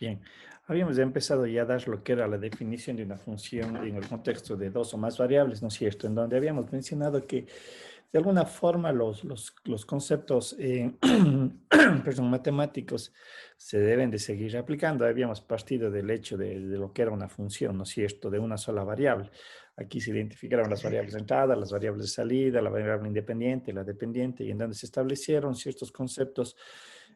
Bien, habíamos empezado ya a dar lo que era la definición de una función en el contexto de dos o más variables, ¿no es cierto? En donde habíamos mencionado que de alguna forma los conceptos perdón, matemáticos se deben de seguir aplicando. Habíamos partido del hecho de lo que era una función, ¿no es cierto?, de una sola variable. Aquí se identificaron las variables de entrada, las variables de salida, la variable independiente, la dependiente, y en donde se establecieron ciertos conceptos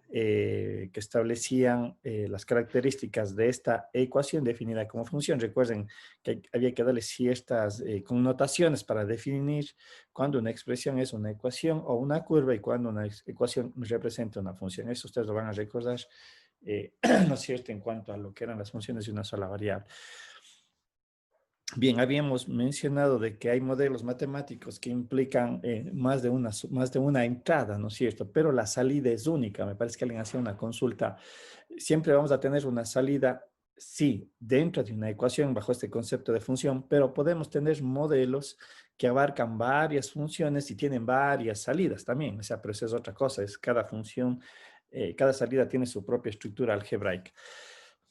que establecían las características de esta ecuación definida como función. Recuerden que había que darle ciertas connotaciones para definir cuando una expresión es una ecuación o una curva y cuando una ecuación representa una función. Eso ustedes lo van a recordar, ¿no es cierto?, en cuanto a lo que eran las funciones de una sola variable. Bien, habíamos mencionado de que hay modelos matemáticos que implican más de una entrada, ¿no es cierto? Pero la salida es única. Me parece que alguien hacía una consulta. Siempre vamos a tener una salida, sí, dentro de una ecuación bajo este concepto de función, pero podemos tener modelos que abarcan varias funciones y tienen varias salidas también. O sea, pero eso es otra cosa, es cada función, cada salida tiene su propia estructura algebraica.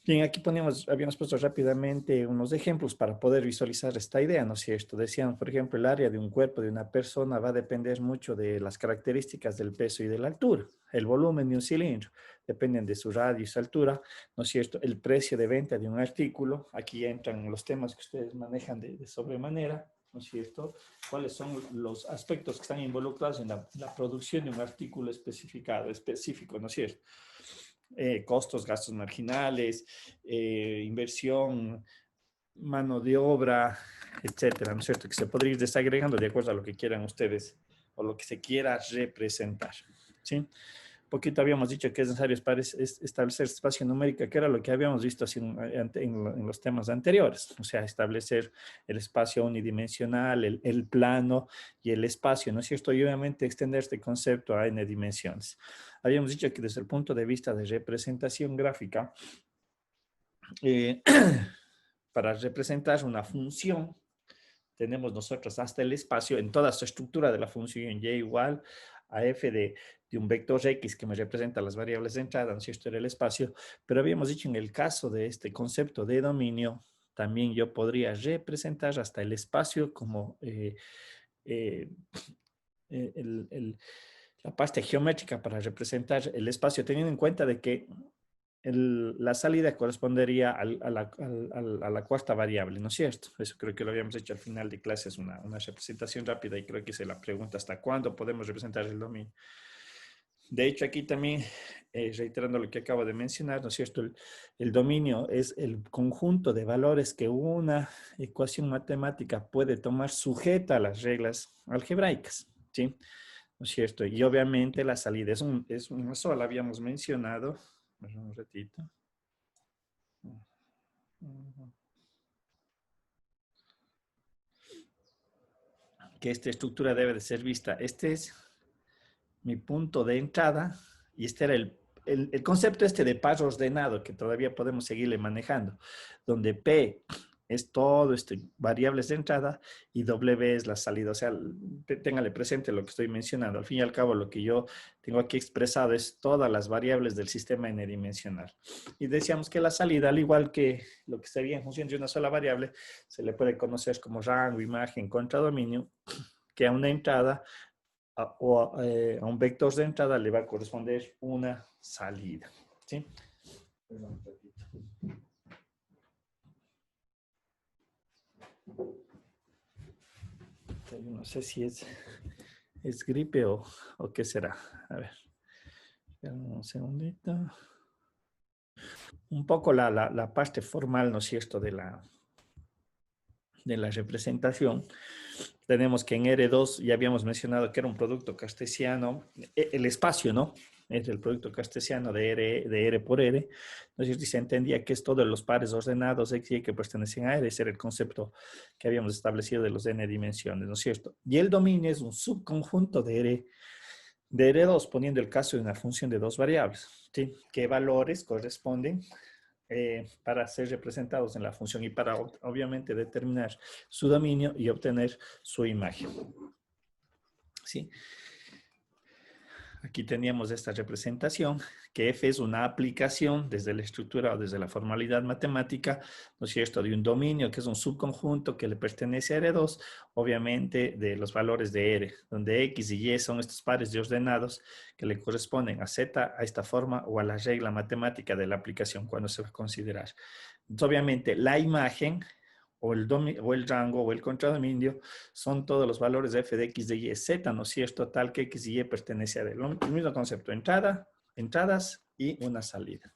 Bien, aquí habíamos puesto rápidamente unos ejemplos para poder visualizar esta idea, ¿no es cierto? Decíamos, por ejemplo, el área de un cuerpo de una persona va a depender mucho de las características del peso y de la altura. El volumen de un cilindro dependen de su radio y su altura, ¿no es cierto? El precio de venta de un artículo, aquí entran los temas que ustedes manejan de sobremanera, ¿no es cierto? ¿Cuáles son los aspectos que están involucrados en la producción de un artículo específico, ¿no es cierto? Costos, gastos marginales, inversión, mano de obra, etcétera, ¿no es cierto? Que se podría ir desagregando de acuerdo a lo que quieran ustedes o lo que se quiera representar, ¿sí? Poquito habíamos dicho que es necesario establecer espacio numérico, que era lo que habíamos visto así en los temas anteriores, o sea, establecer el espacio unidimensional, el plano y el espacio, ¿no es cierto? Y obviamente extender este concepto a n dimensiones. Habíamos dicho que desde el punto de vista de representación gráfica, eh, para representar una función, tenemos nosotros hasta el espacio en toda su estructura de la función y igual a f de un vector x que me representa las variables de entrada, ¿no es cierto?, era el espacio, pero habíamos dicho en el caso de este concepto de dominio, también yo podría representar hasta el espacio como eh, la parte geométrica para representar el espacio, teniendo en cuenta de que la salida correspondería a la cuarta variable, ¿no es cierto? Eso creo que lo habíamos hecho al final de clases, una representación rápida, y creo que se la pregunta hasta cuándo podemos representar el dominio. De hecho, aquí también, reiterando lo que acabo de mencionar, ¿no es cierto? El dominio es el conjunto de valores que una ecuación matemática puede tomar sujeta a las reglas algebraicas, ¿sí? ¿No es cierto? Y obviamente la salida es una sola, habíamos mencionado. Un ratito. Que esta estructura debe de ser vista. Este es mi punto de entrada y este era el concepto este de par ordenado que todavía podemos seguirle manejando, donde P es todo variables de entrada y W es la salida. O sea, téngale presente lo que estoy mencionando. Al fin y al cabo, lo que yo tengo aquí expresado es todas las variables del sistema n-dimensional. Y decíamos que la salida, al igual que lo que sería en función de una sola variable, se le puede conocer como rango, imagen, contradominio, que a una entrada o a un vector de entrada le va a corresponder una salida. ¿Sí? Perdón, un ratito. No sé si es gripe o qué será. A ver, un segundito. Un poco la parte formal, ¿no es cierto?, de la representación. Tenemos que en R2 ya habíamos mencionado que era un producto cartesiano, el espacio, ¿no? Es el producto cartesiano de R por R. ¿No es cierto? Y se entendía que es todos los pares ordenados X y Y que pertenecen a R. Ese era el concepto que habíamos establecido de los n dimensiones, ¿no es cierto? Y el dominio es un subconjunto de R2, poniendo el caso de una función de dos variables, ¿sí? ¿Qué valores corresponden para ser representados en la función y para obviamente determinar su dominio y obtener su imagen? ¿Sí? aquí teníamos esta representación, que f es una aplicación desde la estructura o desde la formalidad matemática, ¿no es cierto?, de un dominio que es un subconjunto que le pertenece a R2, obviamente de los valores de R, donde X y Y son estos pares de ordenados que le corresponden a Z, a esta forma o a la regla matemática de la aplicación cuando se va a considerar. Entonces, obviamente, la imagen o el rango o el contradominio son todos los valores de f de x, de y, z, ¿no es cierto? Tal que x y y pertenece a él. El mismo concepto, entradas y una salida.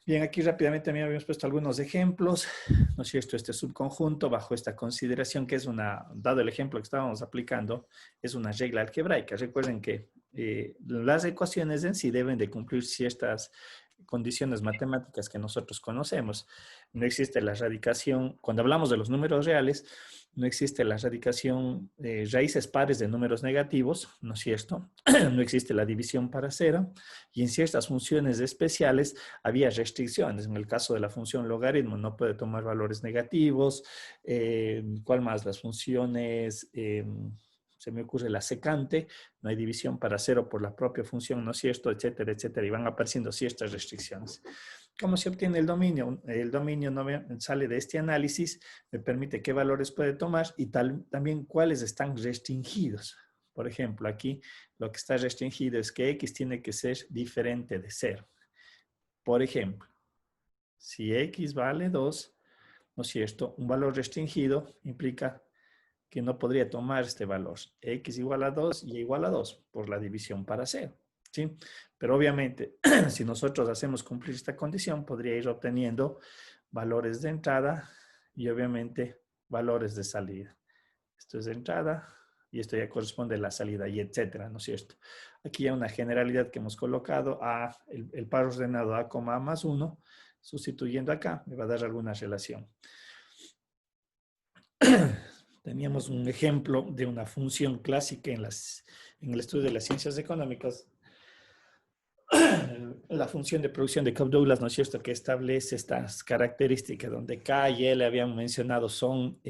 Bien, aquí rápidamente también habíamos puesto algunos ejemplos, ¿no es cierto? Este subconjunto bajo esta consideración que es dado el ejemplo que estábamos aplicando, es una regla algebraica. Recuerden que las ecuaciones en sí deben de cumplir ciertas condiciones matemáticas que nosotros conocemos. No existe la radicación, cuando hablamos de los números reales, no existe la radicación de raíces pares de números negativos, ¿no es cierto? No existe la división para cero, y en ciertas funciones especiales había restricciones. En el caso de la función logaritmo no puede tomar valores negativos. ¿Cuál más? Las funciones... se me ocurre la secante, no hay división para cero por la propia función, ¿no es cierto?, etcétera, etcétera, y van apareciendo ciertas restricciones. ¿Cómo se obtiene el dominio? El dominio no sale de este análisis, me permite qué valores puede tomar y también cuáles están restringidos. Por ejemplo, aquí lo que está restringido es que x tiene que ser diferente de 0. Por ejemplo, si x vale 2, ¿no es cierto?, un valor restringido implica que no podría tomar este valor, x igual a 2 y igual a 2 por la división para 0, ¿sí? Pero obviamente, si nosotros hacemos cumplir esta condición, podría ir obteniendo valores de entrada y obviamente valores de salida. Esto es de entrada y esto ya corresponde a la salida y etcétera, ¿no es cierto? Aquí hay una generalidad que hemos colocado a el par ordenado a, a más 1, sustituyendo acá, me va a dar alguna relación. Teníamos un ejemplo de una función clásica en el estudio de las ciencias económicas, la función de producción de Cobb-Douglas, ¿no es cierto?, que establece estas características donde K y L habían mencionado son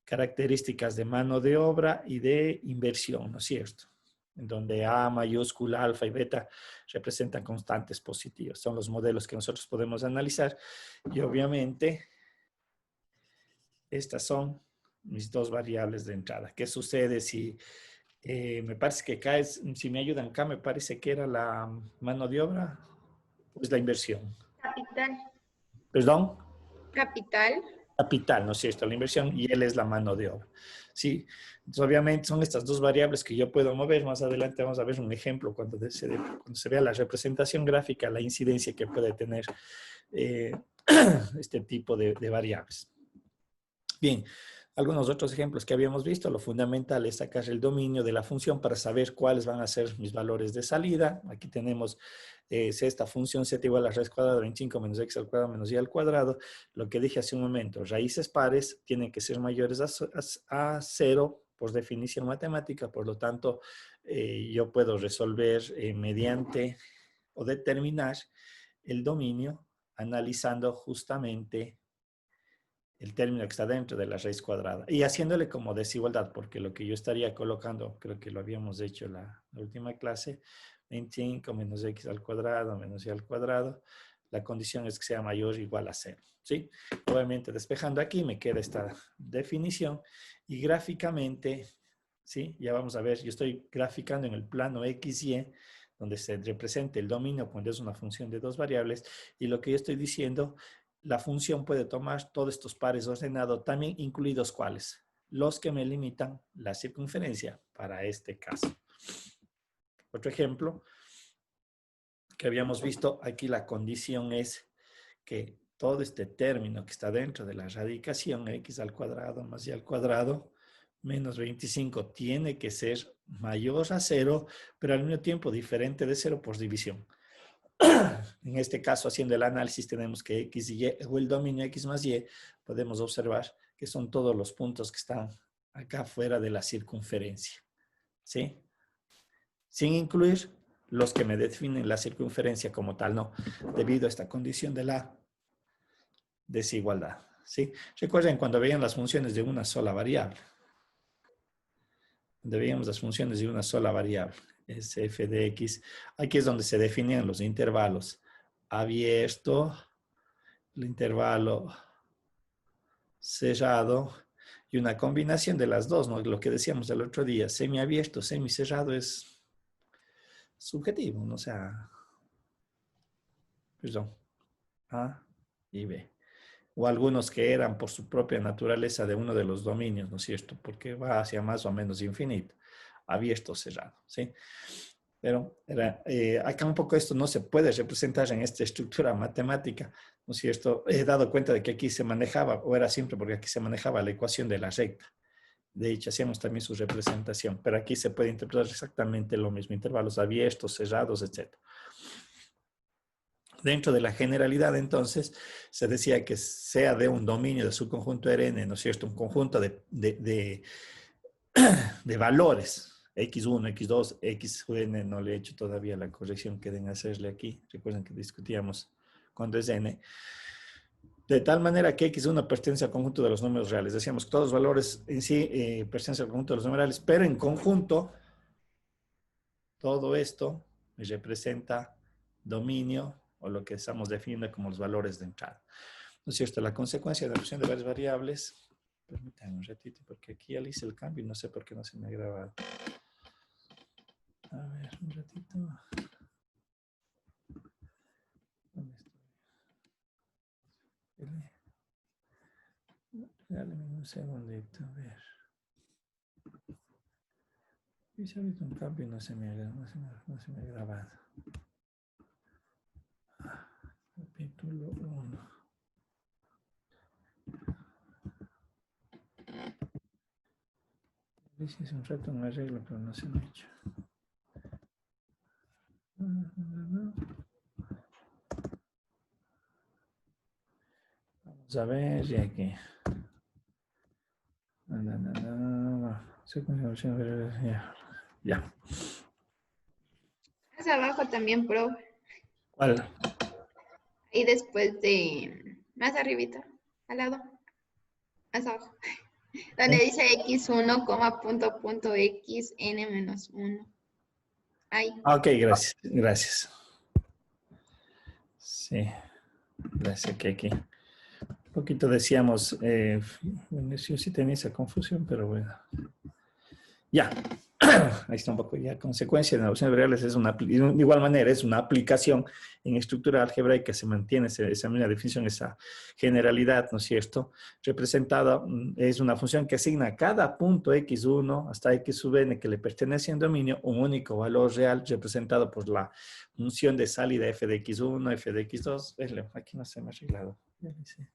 características de mano de obra y de inversión, ¿no es cierto?, en donde A mayúscula, alfa y beta representan constantes positivas. Son los modelos que nosotros podemos analizar y obviamente estas son mis dos variables de entrada. ¿Qué sucede si me parece que acá si me ayudan acá, me parece que era la mano de obra, pues la inversión? Capital. ¿Perdón? Capital. Capital, ¿no es cierto? La inversión y él es la mano de obra. Sí, entonces obviamente son estas dos variables que yo puedo mover. Más adelante vamos a ver un ejemplo cuando se vea la representación gráfica, la incidencia que puede tener este tipo de variables. Bien, algunos otros ejemplos que habíamos visto, lo fundamental es sacar el dominio de la función para saber cuáles van a ser mis valores de salida. Aquí tenemos si esta función z igual a raíz cuadrada de 25 menos x al cuadrado menos y al cuadrado. Lo que dije hace un momento, raíces pares tienen que ser mayores a 0 por definición matemática, por lo tanto, yo puedo resolver mediante o determinar el dominio analizando justamente el término que está dentro de la raíz cuadrada y haciéndole como desigualdad, porque lo que yo estaría colocando, creo que lo habíamos hecho la última clase, 25 menos x al cuadrado menos y al cuadrado, la condición es que sea mayor o igual a 0, ¿sí? Obviamente despejando aquí me queda esta definición y gráficamente, ¿sí? Ya vamos a ver, yo estoy graficando en el plano x, y, donde se representa el dominio cuando es una función de dos variables y lo que yo estoy diciendo, la función puede tomar todos estos pares ordenados, también incluidos ¿cuáles? Los que me limitan la circunferencia para este caso. Otro ejemplo que habíamos visto, aquí la condición es que todo este término que está dentro de la radicación x al cuadrado más y al cuadrado menos 25 tiene que ser mayor a 0, pero al mismo tiempo diferente de 0 por división. En este caso, haciendo el análisis, tenemos que x y y, o el dominio x más y, podemos observar que son todos los puntos que están acá fuera de la circunferencia, ¿sí? Sin incluir los que me definen la circunferencia como tal, no, debido a esta condición de la desigualdad, ¿sí? Recuerden cuando veían las funciones de una sola variable. Cuando veíamos las funciones de una sola variable. es f de x. Aquí es donde se definen los intervalos. Abierto, el intervalo cerrado y una combinación de las dos, ¿no? Lo que decíamos el otro día, semiabierto, semicerrado es subjetivo, ¿no? O sea, perdón, A y B. O algunos que eran por su propia naturaleza de uno de los dominios, ¿no es cierto? Porque va hacia más o menos infinito, abierto o cerrado, ¿sí? Pero acá un poco esto no se puede representar en esta estructura matemática, ¿no es cierto? He dado cuenta de que aquí se manejaba, o era simple porque aquí se manejaba la ecuación de la recta. De hecho, hacíamos también su representación, pero aquí se puede interpretar exactamente lo mismo, intervalos abiertos, cerrados, etc. Dentro de la generalidad, entonces, se decía que sea de un dominio de su conjunto Rn, ¿no es cierto? Un conjunto de valores, x1, x2, xn, no le he hecho todavía la corrección que deben hacerle aquí. Recuerden que discutíamos cuando es n. De tal manera que x1 pertenece al conjunto de los números reales. Decíamos que todos los valores en sí pertenecen al conjunto de los números reales, pero en conjunto, todo esto representa dominio o lo que estamos definiendo como los valores de entrada. ¿No es cierto? La consecuencia de la opción de varias variables. Permítanme un ratito, porque aquí ya le hice el cambio y no sé por qué no se me ha grabado. A ver, un ratito. ¿Dónde estoy? Regáleme un segundito, a ver. Hice ahorita un cambio y no se me ha grabado. Capítulo 1. Hice hace un rato un arreglo, pero no se me ha hecho. Vamos a ver, y aquí. Ya. Más abajo también, pro. ¿Cuál? Y después de... Más arribita, al lado. Más abajo. Donde dice x1, punto, punto, x, n menos 1. Ahí. Ok, gracias. Gracias. Sí. Gracias, aquí. Un poquito decíamos, bueno, yo sí tenía esa confusión, pero bueno. Ya. Ahí está un poco ya. Consecuencia de opciones variables es de igual manera, es una aplicación en estructura algebraica, se mantiene esa misma definición, esa generalidad, ¿no es cierto? Representada es una función que asigna a cada punto x1 hasta x sub n que le pertenece en dominio un único valor real representado por la función de salida f de x1, f de x2. Aquí no se me ha arreglado. Ya lo hice.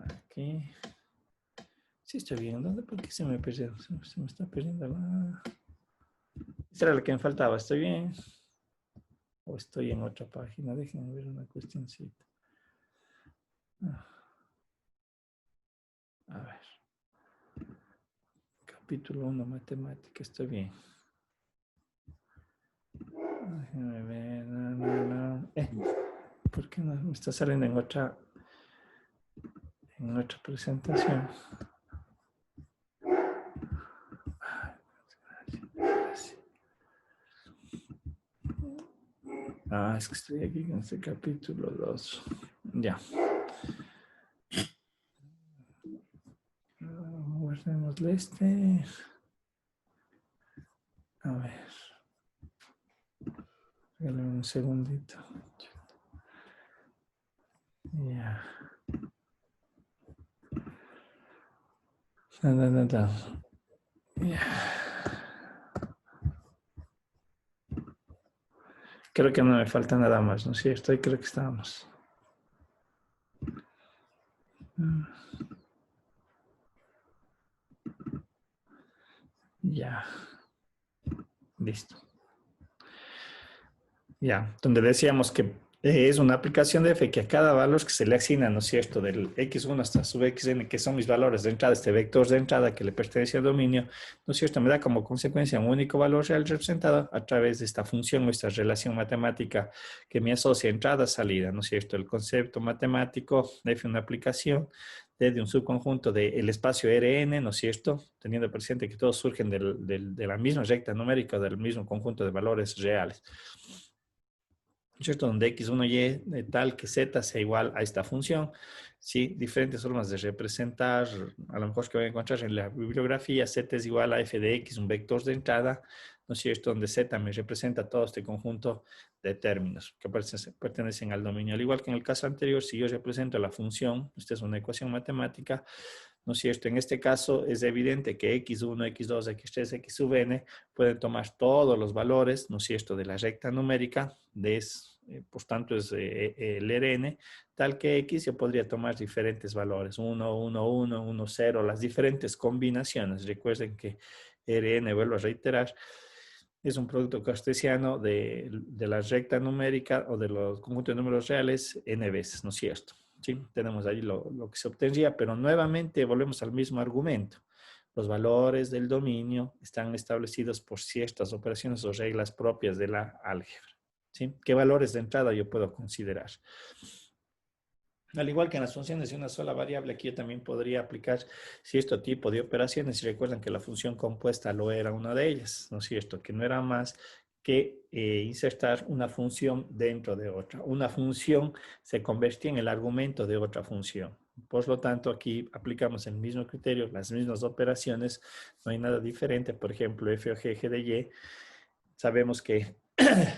Aquí. Sí, estoy viendo. ¿Por qué se me perdió? Se me está perdiendo la... Esa era la que me faltaba. ¿Estoy bien? ¿O estoy en otra página? Déjenme ver una cuestioncita. A ver. Capítulo 1, matemática. Estoy bien. Déjenme ver. ¿Por qué no me está saliendo en otra presentación? Es que estoy aquí en este capítulo 2. Ya. Guardémosle este. A ver. Regálame un segundito. Ya. Ya. Creo que no me falta nada más, ¿no es cierto? Y creo que estamos. Ya. Listo. Ya, donde decíamos que es una aplicación de f que a cada valor que se le asigna, ¿no es cierto? Del x1 hasta sub xn, que son mis valores de entrada, este vector de entrada que le pertenece al dominio, ¿no es cierto? Me da como consecuencia un único valor real representado a través de esta función o esta relación matemática que me asocia entrada-salida, ¿no es cierto? El concepto matemático de f una aplicación de un subconjunto del espacio Rn, ¿no es cierto? Teniendo presente que todos surgen de la misma recta numérica, del mismo conjunto de valores reales. ¿Cierto? Donde x1y de tal que z sea igual a esta función. Sí, diferentes formas de representar, a lo mejor que voy a encontrar en la bibliografía, z es igual a f de x, un vector de entrada, ¿no es cierto? Donde z me representa todo este conjunto de términos que pertenecen al dominio. Al igual que en el caso anterior, si yo represento la función, esta es una ecuación matemática, ¿no es cierto? En este caso es evidente que x1, x2, x3, x sub n pueden tomar todos los valores, ¿no es cierto?, de la recta numérica, por tanto es el Rn, tal que x yo podría tomar diferentes valores, 1, 1, 1, 1, 0, las diferentes combinaciones. Recuerden que Rn, vuelvo a reiterar, es un producto cartesiano de la recta numérica o de los conjuntos de números reales n veces, ¿no es cierto? Sí, tenemos ahí lo que se obtendría, pero nuevamente volvemos al mismo argumento. Los valores del dominio están establecidos por ciertas operaciones o reglas propias de la álgebra. ¿Sí? ¿Qué valores de entrada yo puedo considerar? Al igual que en las funciones de una sola variable, aquí yo también podría aplicar cierto tipo de operaciones. Si recuerdan que la función compuesta lo era una de ellas, ¿no es cierto? Que no era más que insertar una función dentro de otra. Una función se convertía en el argumento de otra función. Por lo tanto, aquí aplicamos el mismo criterio, las mismas operaciones, no hay nada diferente. Por ejemplo, f o g de y, sabemos que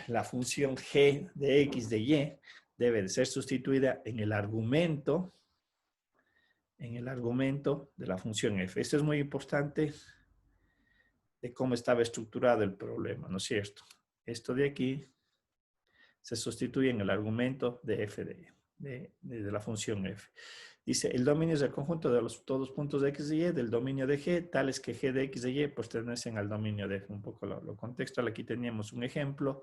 la función g de x de y debe de ser sustituida en el argumento de la función f. Esto es muy importante de cómo estaba estructurado el problema, ¿no es cierto? Esto de aquí se sustituye en el argumento de f de la función f. Dice, el dominio es el conjunto de todos los puntos de x y y del dominio de g, tales que g de x y y pertenecen al dominio de f. Un poco lo contextual, aquí teníamos un ejemplo,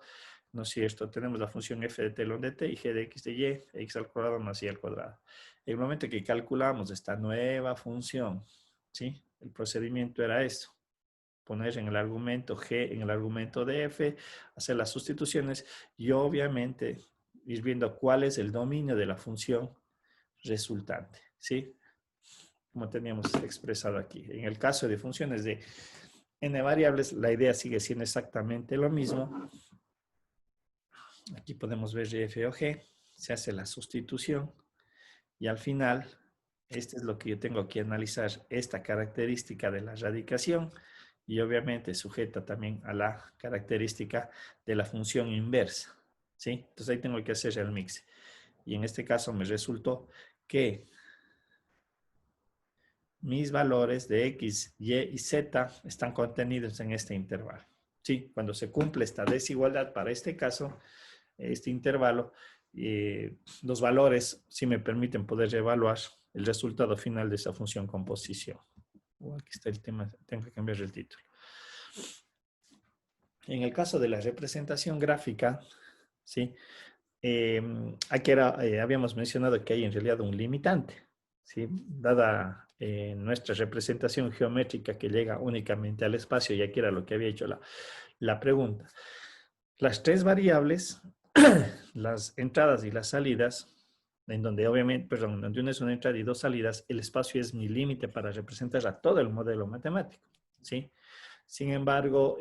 ¿no es cierto? Tenemos la función f de t log de t y g de x de y, x al cuadrado más y al cuadrado. En el momento que calculamos esta nueva función, ¿sí? El procedimiento era esto: poner en el argumento g, en el argumento de f, hacer las sustituciones y obviamente ir viendo cuál es el dominio de la función resultante, ¿sí? Como teníamos expresado aquí. En el caso de funciones de n variables, la idea sigue siendo exactamente lo mismo. Aquí podemos ver f o g, se hace la sustitución y al final, este es lo que yo tengo que analizar, esta característica de la radicación y obviamente sujeta también a la característica de la función inversa, ¿sí? Entonces ahí tengo que hacer el mix. Y en este caso me resultó que mis valores de x, y y z están contenidos en este intervalo. Sí, cuando se cumple esta desigualdad para este caso, este intervalo, los valores sí me permiten poder evaluar el resultado final de esa función composición. Aquí está el tema, tengo que cambiar el título. En el caso de la representación gráfica, ¿sí? Aquí habíamos mencionado que hay en realidad un limitante, ¿sí? Dada nuestra representación geométrica que llega únicamente al espacio, y aquí era lo que había hecho la pregunta. Las tres variables, las entradas y las salidas, en donde obviamente, perdón, donde una es una entrada y dos salidas, el espacio es mi límite para representar a todo el modelo matemático, ¿sí? Sin embargo,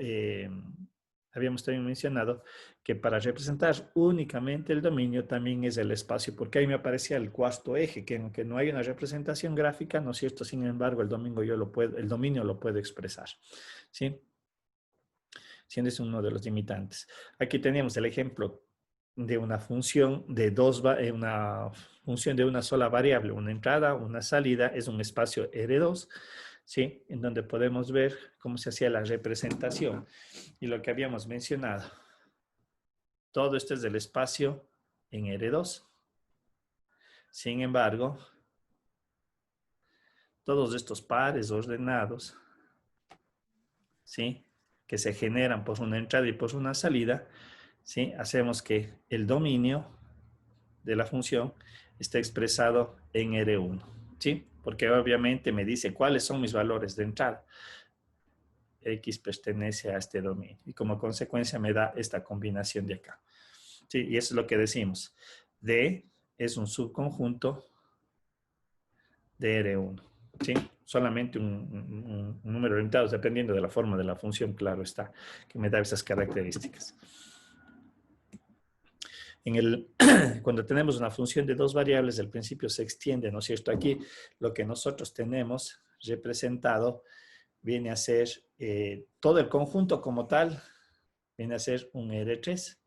habíamos también mencionado que para representar únicamente el dominio también es el espacio, porque ahí me aparecía el cuarto eje, que aunque no hay una representación gráfica, ¿no es cierto? Sin embargo, el dominio lo puedo expresar, ¿sí? Siendo ese uno de los limitantes. Aquí tenemos el ejemplo de una función de una función de una sola variable, una entrada, una salida, es un espacio R2, ¿sí? En donde podemos ver cómo se hacía la representación. Y lo que habíamos mencionado, todo esto es del espacio en R2. Sin embargo, todos estos pares ordenados, ¿sí?, que se generan por una entrada y por una salida, ¿sí?, hacemos que el dominio de la función esté expresado en R1, ¿sí? Porque obviamente me dice cuáles son mis valores de entrada. X pertenece a este dominio y como consecuencia me da esta combinación de acá. Sí, y eso es lo que decimos. D es un subconjunto de R1. ¿Sí? Solamente un número orientado, dependiendo de la forma de la función, claro está, que me da esas características. Cuando tenemos una función de dos variables, el principio se extiende, ¿no es cierto? Aquí lo que nosotros tenemos representado viene a ser todo el conjunto como tal, viene a ser un R3.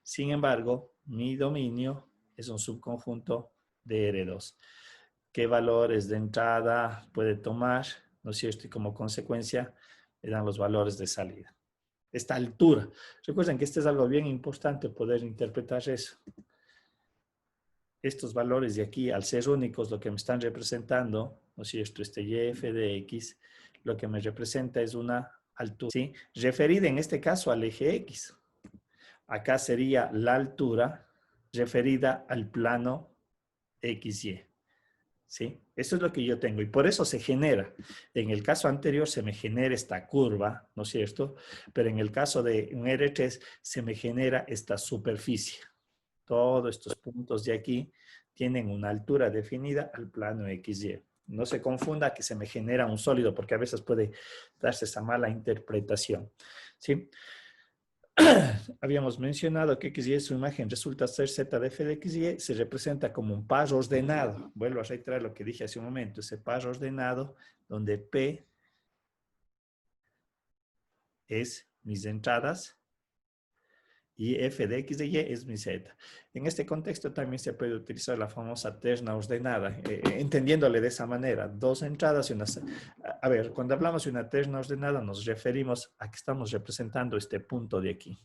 Sin embargo, mi dominio es un subconjunto de R2. ¿Qué valores de entrada puede tomar? ¿No es cierto? Y como consecuencia, le dan los valores de salida. Esta altura. Recuerden que este es algo bien importante poder interpretar eso. Estos valores de aquí, al ser únicos, lo que me están representando, ¿no es cierto? Este y f de x, lo que me representa es una altura, ¿sí? Referida en este caso al eje x. Acá sería la altura referida al plano XY. ¿Sí? Eso es lo que yo tengo y por eso se genera. En el caso anterior se me genera esta curva, ¿no es cierto? Pero en el caso de un R3 se me genera esta superficie. Todos estos puntos de aquí tienen una altura definida al plano XY. No se confunda que se me genera un sólido porque a veces puede darse esa mala interpretación. ¿Sí? Habíamos mencionado que XY, su imagen resulta ser Z de f de XY, se representa como un par ordenado. Vuelvo a reiterar lo que dije hace un momento, ese par ordenado donde P es mis entradas y f de x de y es mi z. En este contexto también se puede utilizar la famosa terna ordenada, entendiéndole de esa manera, dos entradas y una... A ver, cuando hablamos de una terna ordenada nos referimos a que estamos representando este punto de aquí.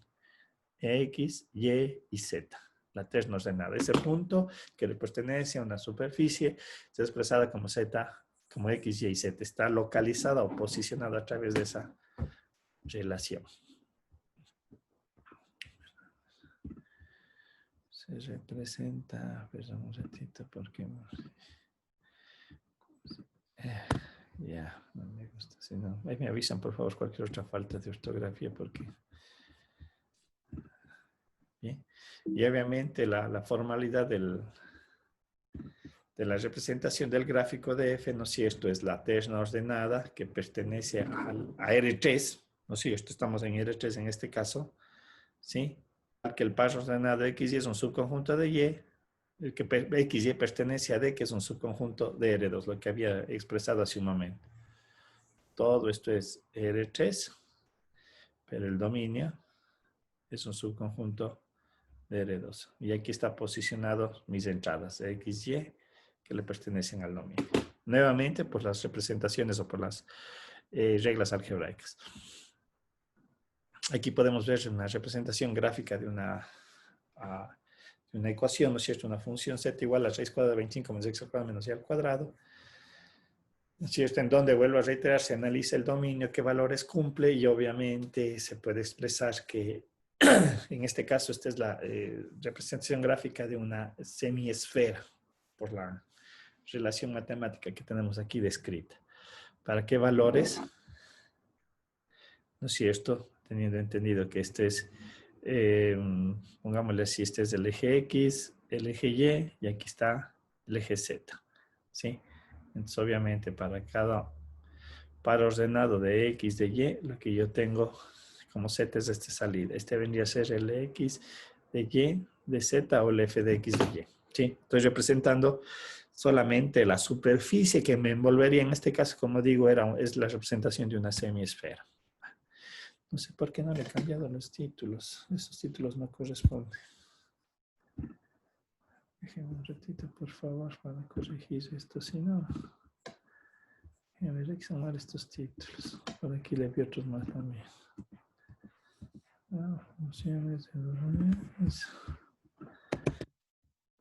X, Y y Z. La terna ordenada. Ese punto que le pertenece a una superficie está expresada como Z, como X, Y y Z. Está localizada o posicionada a través de esa relación. Se representa, perdón un ratito porque ya, no me gusta. Si no, ahí me avisan por favor cualquier otra falta de ortografía porque... Bien. Y obviamente la formalidad de la representación del gráfico de f, ¿no es cierto? Es la terna ordenada que pertenece a R3, ¿no es cierto? Estamos en R3 en este caso, ¿sí? Que el par ordenado de XY es un subconjunto de Y, el que XY pertenece a D, que es un subconjunto de R2, lo que había expresado hace un momento. Todo esto es R3, pero el dominio es un subconjunto de R2. Y aquí está posicionado mis entradas de XY que le pertenecen al dominio. Nuevamente por las representaciones o por las reglas algebraicas. Aquí podemos ver una representación gráfica de una ecuación, ¿no es cierto? Una función z igual a raíz cuadrada de 25 menos x al cuadrado menos y al cuadrado. ¿No es cierto? En donde, vuelvo a reiterar, se analiza el dominio, qué valores cumple y obviamente se puede expresar que en este caso esta es la representación gráfica de una semiesfera por la relación matemática que tenemos aquí descrita. ¿Para qué valores? ¿No es cierto? Teniendo entendido que este es, pongámosle así, este es el eje X, el eje Y aquí está el eje Z. ¿Sí? Entonces, obviamente, para cada par ordenado de X, de Y, lo que yo tengo como Z es esta salida. Este vendría a ser el X de Y, de Z o el F de X de Y. ¿Sí? Estoy representando solamente la superficie que me envolvería. En este caso, como digo, es la representación de una semiesfera. No sé por qué no le he cambiado los títulos. Esos títulos no corresponden. Déjenme un ratito, por favor, para corregir esto. Si no, voy a reaccionar estos títulos. Por aquí le vi otros más también. Funciones de domanes.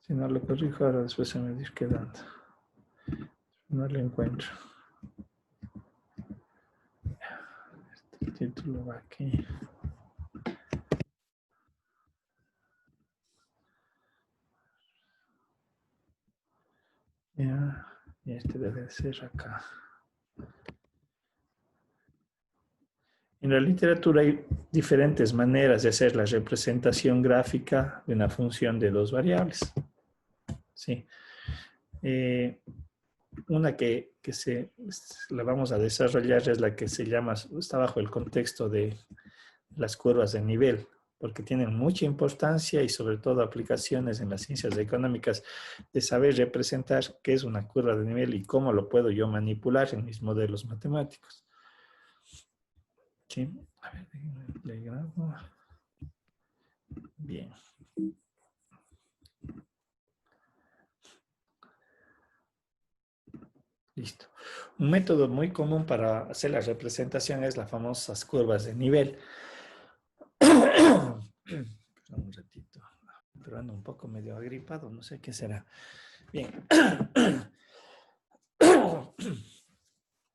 Si no lo corrijo ahora, después se me va a ir quedando. No lo encuentro. Este título va aquí. Ya, y este debe ser acá. En la literatura hay diferentes maneras de hacer la representación gráfica de una función de dos variables. Sí. una la vamos a desarrollar es la que se llama, está bajo el contexto de las curvas de nivel, porque tienen mucha importancia y sobre todo aplicaciones en las ciencias económicas de saber representar qué es una curva de nivel y cómo lo puedo yo manipular en mis modelos matemáticos. ¿Sí? A ver, le grabo. Bien. Listo. Un método muy común para hacer la representación es las famosas curvas de nivel. Un ratito. Pero ando un poco medio agripado, no sé qué será. Bien.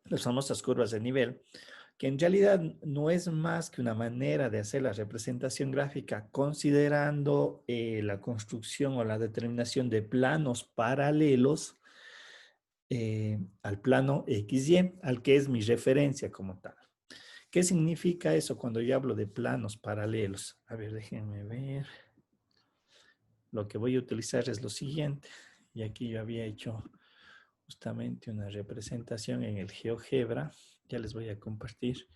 Las famosas curvas de nivel, que en realidad no es más que una manera de hacer la representación gráfica considerando la construcción o la determinación de planos paralelos al plano XY, al que es mi referencia como tal. ¿Qué significa eso cuando yo hablo de planos paralelos? A ver, déjenme ver. Lo que voy a utilizar es lo siguiente. Y aquí yo había hecho justamente una representación en el GeoGebra. Ya les voy a compartir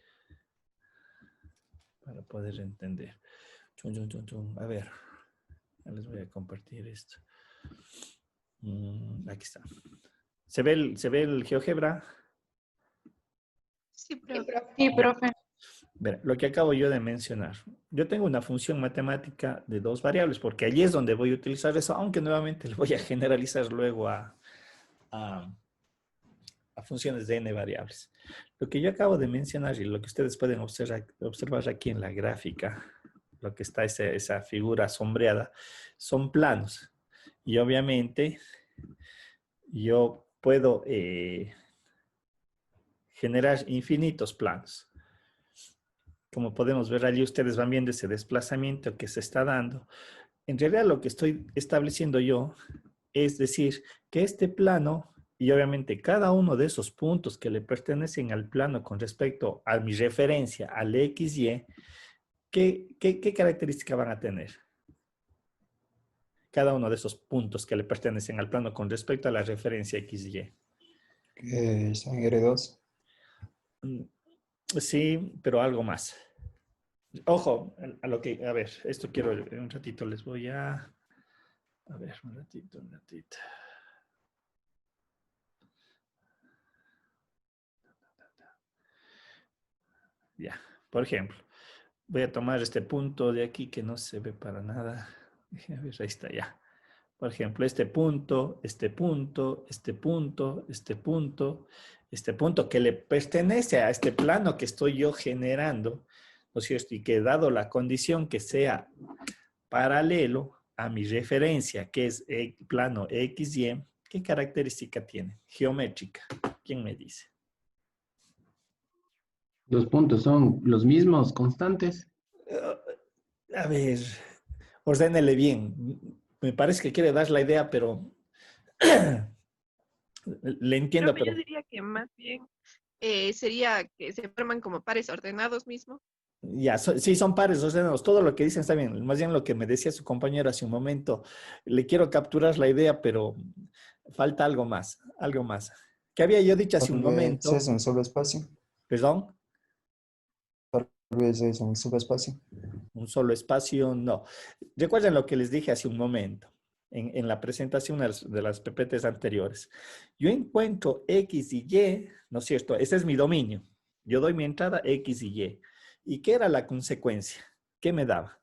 para poder entender. A ver, ya les voy a compartir esto. Aquí está. ¿Se ve el GeoGebra? Sí, profe. Sí, profe. Ver, lo que acabo yo de mencionar. Yo tengo una función matemática de dos variables, porque allí es donde voy a utilizar eso, aunque nuevamente lo voy a generalizar luego a funciones de n variables. Lo que yo acabo de mencionar y lo que ustedes pueden observar aquí en la gráfica, lo que está esa figura sombreada, son planos. Y obviamente yo puedo generar infinitos planos. Como podemos ver allí, ustedes van viendo ese desplazamiento que se está dando. En realidad lo que estoy estableciendo yo es decir que este plano y obviamente cada uno de esos puntos que le pertenecen al plano con respecto a mi referencia al XY, ¿qué característica van a tener? Cada uno de esos puntos que le pertenecen al plano con respecto a la referencia XY. Son R2. Sí, pero algo más. Ojo, a ver, esto quiero, en un ratito les voy a ver, un ratito. Ya, por ejemplo, voy a tomar este punto de aquí que no se ve para nada. A ver, ahí está ya. Por ejemplo, este punto, este punto, este punto, este punto, este punto que le pertenece a este plano que estoy yo generando, ¿no es cierto? Y que dado la condición que sea paralelo a mi referencia, que es el plano XY, ¿qué característica tiene? Geométrica. ¿Quién me dice? Los puntos son los mismos, constantes. A ver, ordénele bien. Me parece que quiere dar la idea, pero le entiendo, Profe, pero yo diría que más bien sería que se forman como pares ordenados mismo. ya, sí, son pares ordenados. Todo lo que dicen está bien. Más bien lo que me decía su compañero hace un momento, le quiero capturar la idea, pero falta algo más, algo más. ¿Qué había yo dicho hace un Tal vez momento? es un subespacio. Perdón, Tal vez es un subespacio. un solo espacio, no. Recuerden lo que les dije hace un momento en la presentación de las PPTs anteriores. Yo encuentro X y Y, ¿no es cierto? Ese es mi dominio. Yo doy mi entrada X y Y. ¿Y qué era la consecuencia? ¿Qué me daba?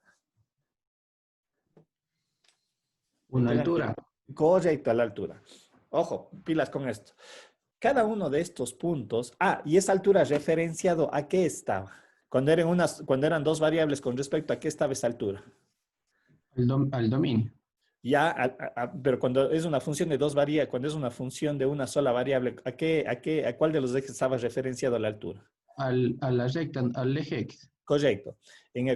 Una Tengan altura. correcto a la altura. Ojo, pilas con esto. Cada uno de estos puntos, y esa altura referenciado a qué estaba. Cuando eran dos variables con respecto a qué estaba esa altura. Al dominio. Ya, pero cuando es una función de dos variables, cuando es una función de una sola variable, ¿a cuál de los ejes estaba referenciado la altura? A la recta, al eje X. Correcto.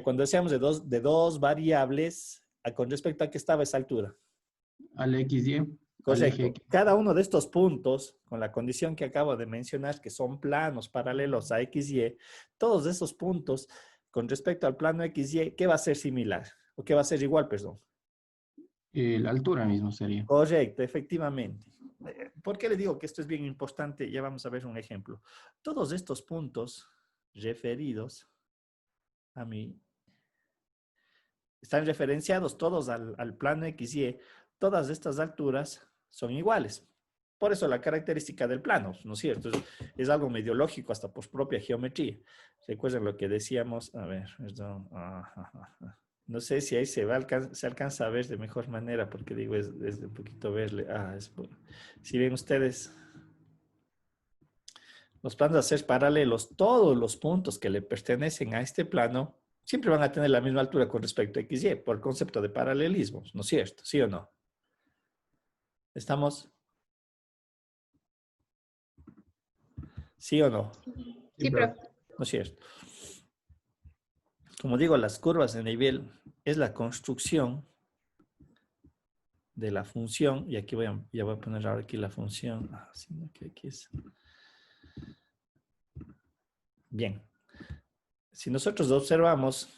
Cuando decíamos de dos variables, con respecto a qué estaba esa altura. Al XY. Al eje Correcto. X. Cada uno de estos puntos, con la condición que acabo de mencionar, que son planos paralelos a XY, todos esos puntos, con respecto al plano XY, ¿qué va a ser similar? ¿O qué va a ser igual, perdón? La altura mismo sería. Correcto, efectivamente. ¿Por qué le digo que esto es bien importante? Ya vamos a ver un ejemplo. Todos estos puntos referidos a mí están referenciados todos al plano XY. Todas estas alturas son iguales. Por eso la característica del plano, ¿no es cierto? Es algo medio lógico hasta por propia geometría. Recuerden lo que decíamos, a ver, perdón. No sé si ahí se alcanza a ver de mejor manera, porque digo, es un poquito verle. Si ven ustedes, los planos a ser paralelos, todos los puntos que le pertenecen a este plano siempre van a tener la misma altura con respecto a XY, por el concepto de paralelismo, ¿no es cierto? ¿Sí o no? ¿Estamos? ¿Sí o no? Sí, profe. ¿No es cierto? Como digo, las curvas de nivel es la construcción de la función, y aquí ya voy a poner ahora aquí la función, sino que aquí es. Bien. Si nosotros observamos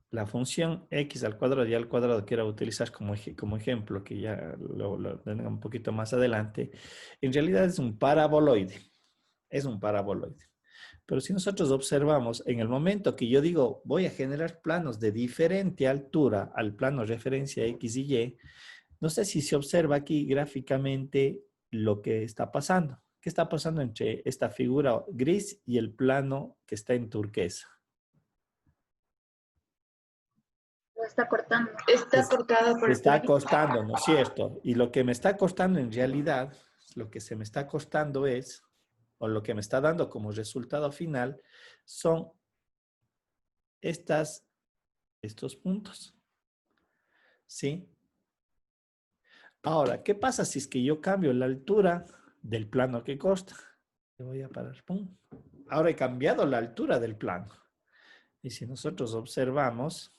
la función x al cuadrado y al cuadrado que era utilizar como ejemplo, que ya lo tendré un poquito más adelante, en realidad es un paraboloide. Es un paraboloide. Pero si nosotros observamos, en el momento que yo digo voy a generar planos de diferente altura al plano referencia X y Y, no sé si se observa aquí gráficamente lo que está pasando. ¿Qué está pasando entre esta figura gris y el plano que está en turquesa? Lo está cortando. Está cortado por Se el está plano. costando, ¿no es cierto? Y lo que me está costando en realidad, lo que se me está costando es, o lo que me está dando como resultado final, son estos puntos. ¿Sí? Ahora, ¿qué pasa si es que yo cambio la altura del plano que costa? Le voy a parar, pum. Ahora he cambiado la altura del plano. Y si nosotros observamos,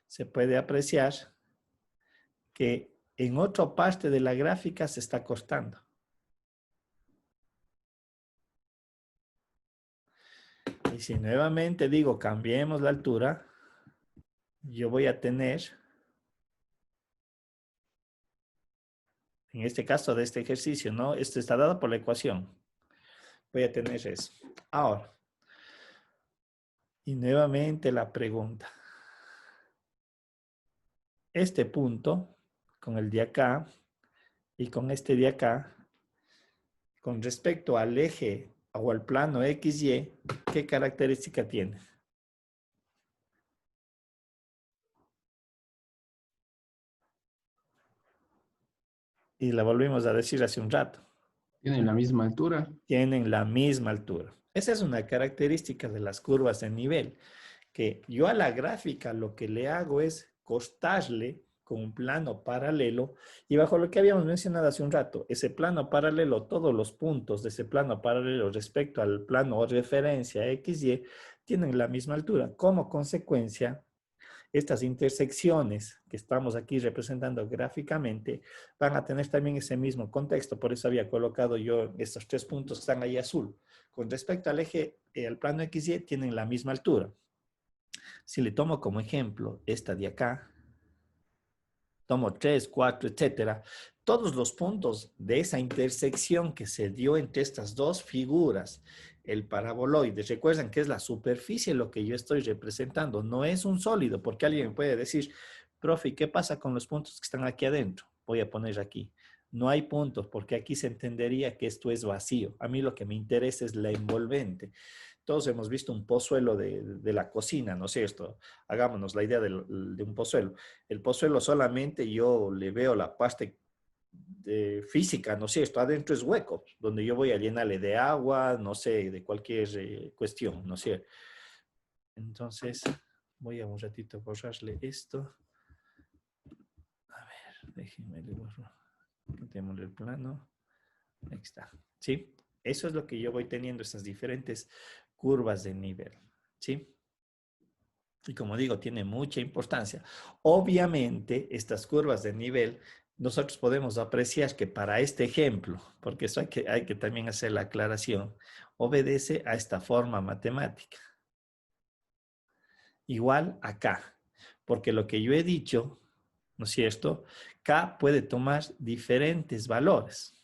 se puede apreciar que en otra parte de la gráfica se está cortando. Y si nuevamente digo cambiemos la altura, yo voy a tener, en este caso de este ejercicio, ¿no? Esto está dado por la ecuación. Voy a tener eso. Ahora, y nuevamente la pregunta. Este punto, con el de acá, y con este de acá, con respecto al eje o al plano XY, ¿qué característica tiene? Y la volvimos a decir hace un rato. Tienen la misma altura. Tienen la misma altura. Esa es una característica de las curvas de nivel, que yo a la gráfica lo que le hago es costarle con un plano paralelo y bajo lo que habíamos mencionado hace un rato, ese plano paralelo, todos los puntos de ese plano paralelo respecto al plano o referencia XY tienen la misma altura. Como consecuencia, estas intersecciones que estamos aquí representando gráficamente van a tener también ese mismo contexto. Por eso había colocado yo estos 3 puntos que están ahí azul. Con respecto al eje, al plano XY, tienen la misma altura. Si le tomo como ejemplo esta de acá, tomo 3, 4, etcétera, todos los puntos de esa intersección que se dio entre estas dos figuras, el paraboloide, recuerden que es la superficie lo que yo estoy representando, no es un sólido, porque alguien me puede decir, profe, ¿qué pasa con los puntos que están aquí adentro? Voy a poner aquí. No hay puntos, porque aquí se entendería que esto es vacío. A mí lo que me interesa es la envolvente. Todos hemos visto un pozuelo de la cocina, ¿no es cierto? Hagámonos la idea de un pozuelo. El pozuelo solamente yo le veo la parte física, ¿no es cierto? Adentro es hueco, donde yo voy a llenarle de agua, no sé, de cualquier cuestión, ¿no es cierto? Entonces, voy a un ratito borrarle esto. A ver, déjenme le borro. Quitémosle el plano. Ahí está, ¿sí? Eso es lo que yo voy teniendo, esas diferentes curvas de nivel, ¿sí? Y como digo, tiene mucha importancia. Obviamente, estas curvas de nivel, nosotros podemos apreciar que para este ejemplo, porque eso hay que también hacer la aclaración, obedece a esta forma matemática. Igual acá, porque lo que yo he dicho ¿no es cierto? K puede tomar diferentes valores.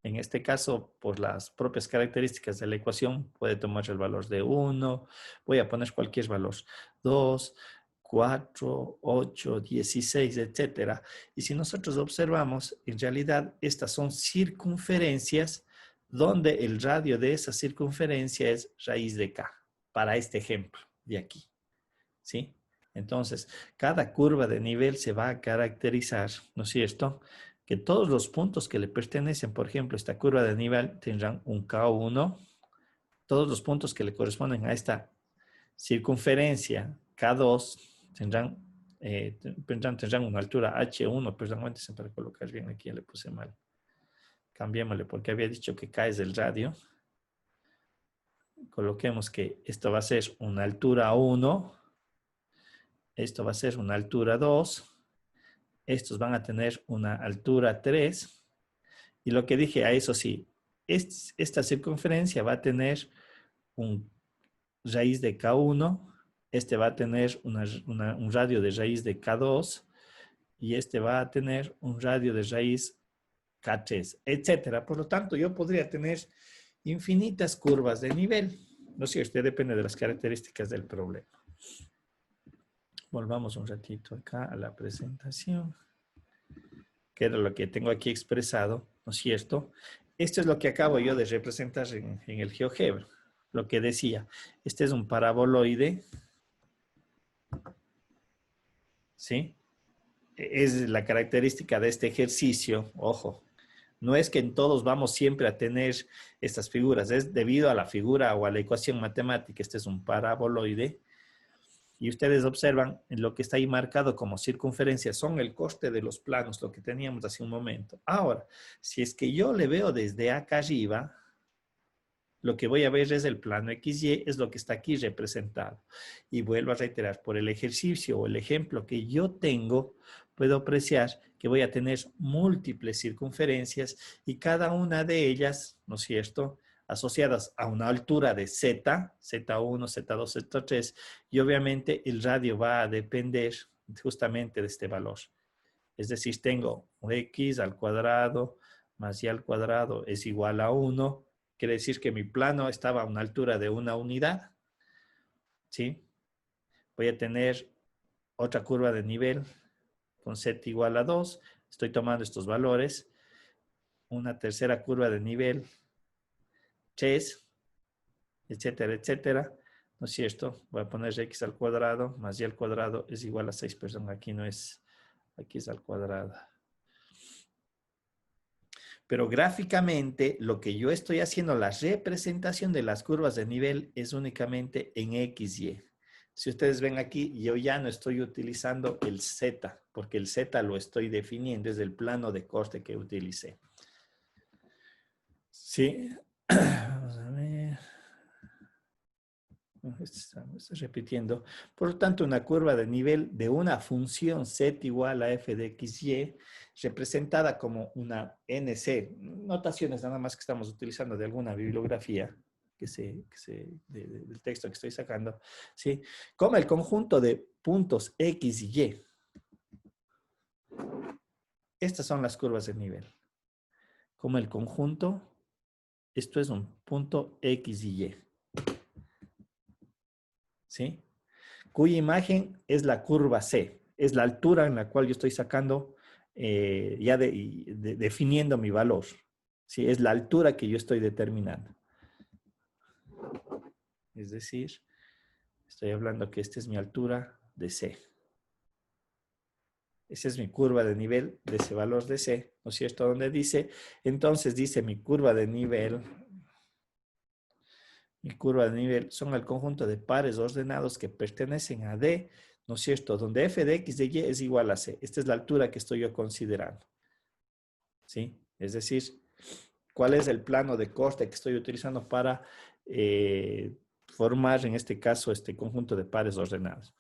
En este caso, por las propias características de la ecuación, puede tomar el valor de 1, voy a poner cualquier valor, 2, 4, 8, 16, etcétera. Y si nosotros observamos, en realidad estas son circunferencias donde el radio de esa circunferencia es raíz de K, para este ejemplo de aquí, ¿sí? Entonces, cada curva de nivel se va a caracterizar, ¿no es cierto?, que todos los puntos que le pertenecen, por ejemplo, esta curva de nivel tendrán un K1, todos los puntos que le corresponden a esta circunferencia K2 tendrán, tendrán una altura H1, perdón, antes para colocar bien aquí, le puse mal. Cambiémosle porque había dicho que K es el radio. Coloquemos que esto va a ser una altura 1, esto va a ser una altura 2, estos van a tener una altura 3, y lo que dije, a eso sí, esta circunferencia va a tener un raíz de K1, este va a tener un radio de raíz de K2, y este va a tener un radio de raíz K3, etcétera. Por lo tanto, yo podría tener infinitas curvas de nivel, ¿no es cierto? Depende de las características del problema. Volvamos un ratito acá a la presentación, que era lo que tengo aquí expresado, ¿no es cierto? Esto es lo que acabo yo de representar en el GeoGebra. Lo que decía, este es un paraboloide, ¿sí? Es la característica de este ejercicio, ojo. No es que en todos vamos siempre a tener estas figuras, es debido a la figura o a la ecuación matemática. Este es un paraboloide. Y ustedes observan lo que está ahí marcado como circunferencia son el coste de los planos, lo que teníamos hace un momento. Ahora, si es que yo le veo desde acá arriba, lo que voy a ver es el plano XY, es lo que está aquí representado. Y vuelvo a reiterar, por el ejercicio o el ejemplo que yo tengo, puedo apreciar que voy a tener múltiples circunferencias y cada una de ellas, ¿no es cierto?, asociadas a una altura de Z, Z1, Z2, Z3, y obviamente el radio va a depender justamente de este valor. Es decir, tengo X al cuadrado más Y al cuadrado es igual a 1, quiere decir que mi plano estaba a una altura de una unidad, ¿sí? Voy a tener otra curva de nivel con Z igual a 2, estoy tomando estos valores, una tercera curva de nivel 3, etcétera, etcétera, ¿no es cierto? Voy a poner X al cuadrado más Y al cuadrado es igual a 6, perdón, aquí no es, aquí es al cuadrado. Pero gráficamente lo que yo estoy haciendo, la representación de las curvas de nivel es únicamente en XY. Si ustedes ven aquí, yo ya no estoy utilizando el Z, porque el Z lo estoy definiendo desde el plano de corte que utilicé. Sí, vamos a ver. Estoy repitiendo. Por lo tanto, una curva de nivel de una función z igual a f de xy, representada como una NC, notaciones nada más que estamos utilizando de alguna bibliografía del texto que estoy sacando, ¿sí? Como el conjunto de puntos x y y. Estas son las curvas de nivel. Como el conjunto, esto es un punto x y y. ¿Sí? Cuya imagen es la curva C, es la altura en la cual yo estoy sacando, definiendo mi valor. ¿Sí? Es la altura que yo estoy determinando. Es decir, estoy hablando que esta es mi altura de C. Esa es mi curva de nivel de ese valor de C, ¿no es cierto? Donde dice, entonces dice mi curva de nivel son el conjunto de pares ordenados que pertenecen a D, ¿no es cierto? Donde f de x de y es igual a c. Esta es la altura que estoy yo considerando. ¿Sí? Es decir, ¿cuál es el plano de corte que estoy utilizando para formar, en este caso, este conjunto de pares ordenados?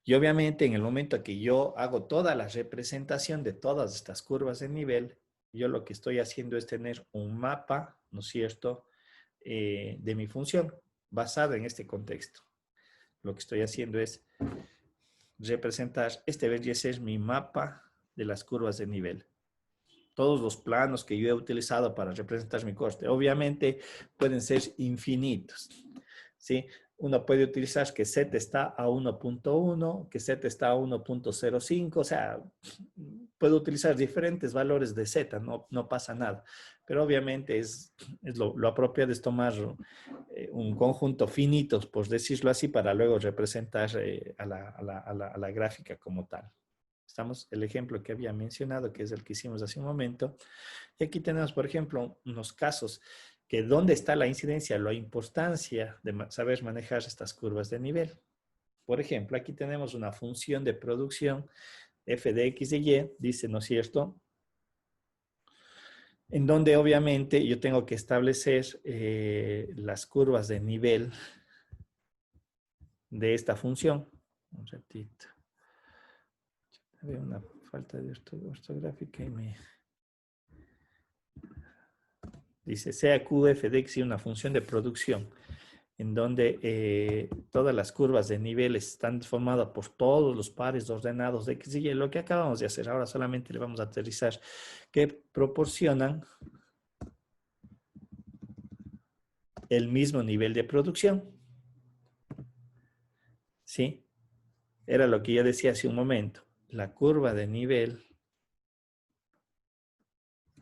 Y obviamente, en el momento que yo hago toda la representación de todas estas curvas de nivel, yo lo que estoy haciendo es tener un mapa, ¿no es cierto?, de mi función basada en este contexto. Lo que estoy haciendo es representar, este debería ser mi mapa de las curvas de nivel. Todos los planos que yo he utilizado para representar mi coste. Obviamente pueden ser infinitos, ¿sí? Uno puede utilizar que Z está a 1.1, que Z está a 1.05, o sea, puedo utilizar diferentes valores de Z, no pasa nada. Pero obviamente lo apropiado es tomar un conjunto finitos, por decirlo así, para luego representar a la gráfica como tal. Estamos el ejemplo que había mencionado, que es el que hicimos hace un momento. Y aquí tenemos, por ejemplo, unos casos que dónde está la incidencia, la importancia de saber manejar estas curvas de nivel. Por ejemplo, aquí tenemos una función de producción f de x de y, dice, ¿no es cierto? En donde obviamente yo tengo que establecer las curvas de nivel de esta función. Un ratito. Había una falta de ortográfica y me... Dice, sea QF de x y una función de producción, en donde todas las curvas de nivel están formadas por todos los pares ordenados de x y y. Lo que acabamos de hacer, ahora solamente le vamos a aterrizar, que proporcionan el mismo nivel de producción. ¿Sí? Era lo que yo decía hace un momento. La curva de nivel...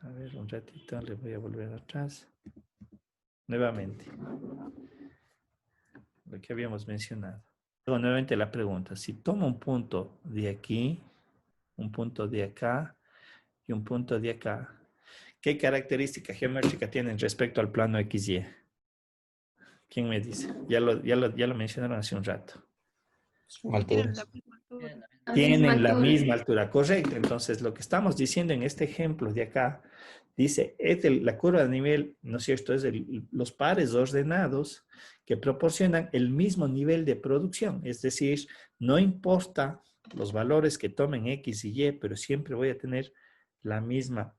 A ver, un ratito, le voy a volver atrás. Nuevamente. Lo que habíamos mencionado. Luego, nuevamente la pregunta. Si tomo un punto de aquí, un punto de acá y un punto de acá, ¿qué característica geométrica tienen respecto al plano XY? ¿Quién me dice? Ya lo mencionaron hace un rato. Tienen la Alturas. misma altura. Tienen la misma altura, correcto. Entonces, lo que estamos diciendo en este ejemplo de acá, dice, la curva de nivel, ¿no es cierto? Es los pares ordenados que proporcionan el mismo nivel de producción. Es decir, no importa los valores que tomen X y Y, pero siempre voy a tener la misma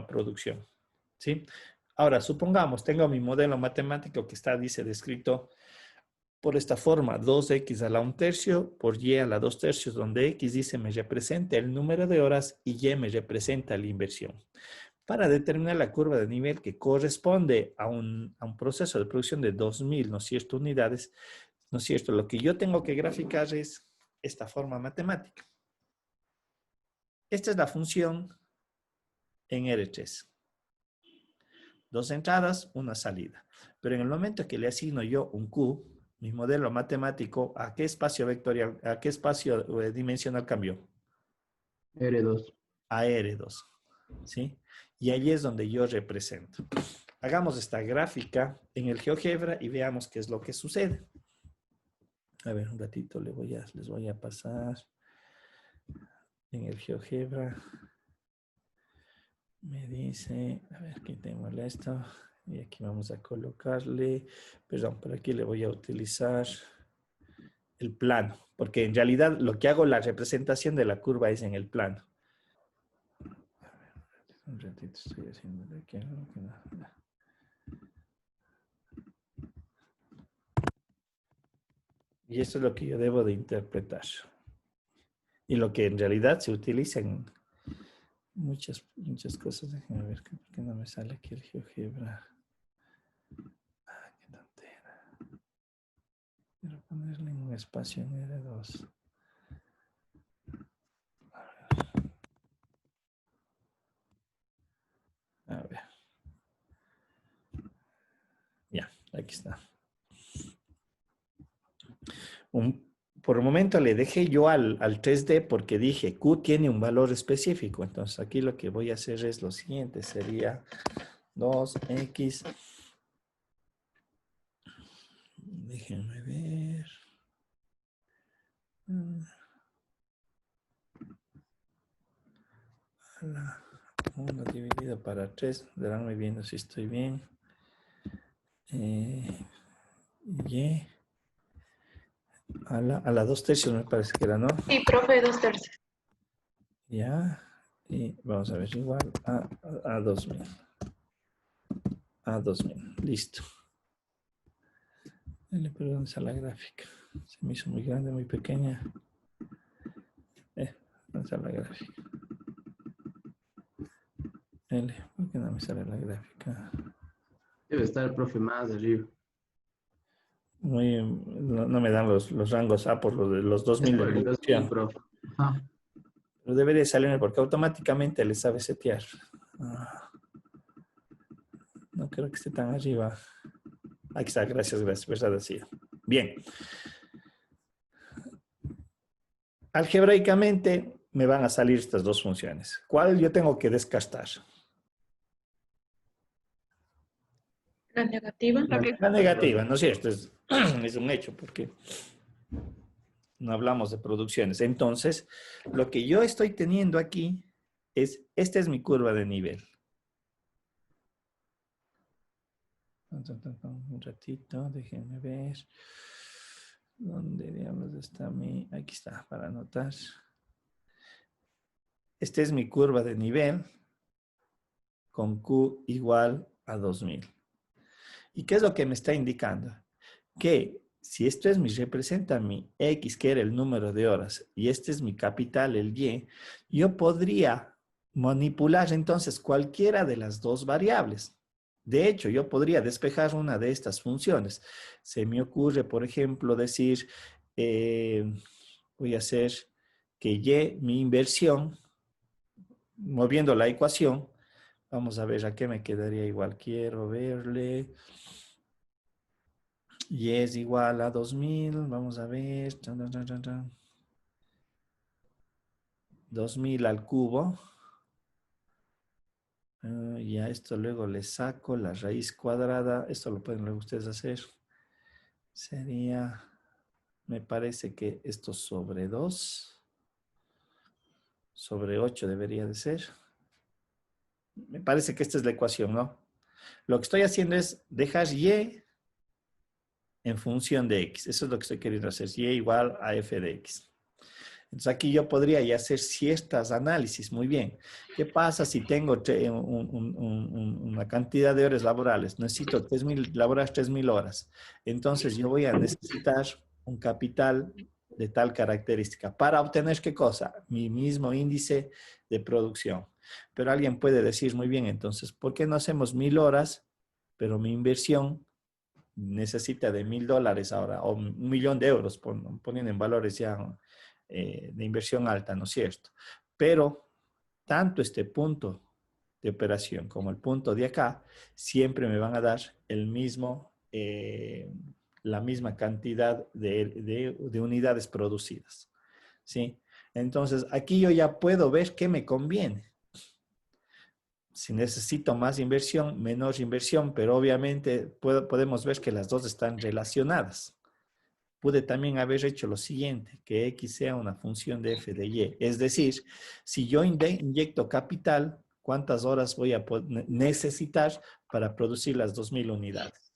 producción, ¿sí? Ahora, supongamos, tengo mi modelo matemático que está, dice, descrito por esta forma, 2x a la 1/3 por y a la 2/3, donde x dice me representa el número de horas y y me representa la inversión. Para determinar la curva de nivel que corresponde a un proceso de producción de 2000, ¿no es cierto?, unidades, ¿no es cierto? Lo que yo tengo que graficar es esta forma matemática. Esta es la función en R3. Dos entradas, una salida. Pero en el momento que le asigno yo un Q, mi modelo matemático, ¿a qué espacio vectorial, a qué espacio dimensional cambió? R2. A R2, ¿sí? Y ahí es donde yo represento. Hagamos esta gráfica en el GeoGebra y veamos qué es lo que sucede. A ver, un ratito les voy a pasar en el GeoGebra. Me dice, a ver, aquí tengo esto. Y aquí vamos a colocarle, perdón, por aquí le voy a utilizar el plano, porque en realidad lo que hago, la representación de la curva es en el plano. A ver, un ratito estoy haciendo de aquí algo que no. Y esto es lo que yo debo de interpretar. Y lo que en realidad se utiliza en muchas cosas. Déjenme ver por qué no me sale aquí el GeoGebra. Ah, qué tontera. Quiero ponerle en un espacio en R2. A ver. Ya, aquí está. Por un momento le dejé yo al 3D porque dije Q tiene un valor específico. Entonces aquí lo que voy a hacer es lo siguiente. Sería 2x. Déjenme ver. A la 1 dividido para 3. Veránme viendo si estoy bien. Y a la 2/3 me parece que era, ¿no? Sí, profe, 2/3. Ya. Y vamos a ver, igual a 2000. A 2000. Listo. Pero ¿dónde está la gráfica? Se me hizo muy grande, muy pequeña. ¿Dónde está la gráfica? ¿Por qué no me sale la gráfica? Debe estar el profe más arriba. No me dan los rangos A por los 2000 de Entonces, sí, producción. profe. Ajá. Pero debería salirme porque automáticamente le sabe setear. No creo que esté tan arriba. Aquí está, gracias, verdad, sí. Bien. Algebraicamente me van a salir estas dos funciones. ¿Cuál yo tengo que descartar? La negativa. La negativa, ¿no es cierto? Es un hecho porque no hablamos de producciones. Entonces, lo que yo estoy teniendo aquí esta es mi curva de nivel. Un ratito, déjenme ver. ¿Dónde diablos está mi? Aquí está, para anotar. Esta es mi curva de nivel con Q igual a 2000. ¿Y qué es lo que me está indicando? Que si esto es representa mi X, que era el número de horas, y este es mi capital, el Y, yo podría manipular entonces cualquiera de las dos variables. De hecho, yo podría despejar una de estas funciones. Se me ocurre, por ejemplo, decir, voy a hacer que Y, mi inversión, moviendo la ecuación, vamos a ver a qué me quedaría igual. Quiero verle. Y es igual a 2000. Vamos a ver. 2000 al cubo. Y a esto luego le saco la raíz cuadrada. Esto lo pueden luego ustedes hacer. Sería, me parece que esto sobre 2. Sobre 8 debería de ser. Me parece que esta es la ecuación, ¿no? Lo que estoy haciendo es dejar Y en función de X. Eso es lo que estoy queriendo hacer. Y igual a F de X. Entonces aquí yo podría ya hacer ciertos análisis. Muy bien. ¿Qué pasa si tengo una cantidad de horas laborales? Necesito laborar 3000 horas. Entonces yo voy a necesitar un capital de tal característica. ¿Para obtener qué cosa? Mi mismo índice de producción. Pero alguien puede decir, muy bien, entonces, ¿por qué no hacemos 1000 horas, pero mi inversión necesita de $1000 ahora, o 1.000.000 de euros, poniendo en valores ya de inversión alta, ¿no es cierto? Pero tanto este punto de operación como el punto de acá siempre me van a dar el mismo, la misma cantidad de unidades producidas, ¿sí? Entonces, aquí yo ya puedo ver qué me conviene. Si necesito más inversión, menor inversión, pero obviamente podemos ver que las dos están relacionadas. Pude también haber hecho lo siguiente, que X sea una función de F de Y. Es decir, si yo inyecto capital, ¿cuántas horas voy a necesitar para producir las 2000 unidades?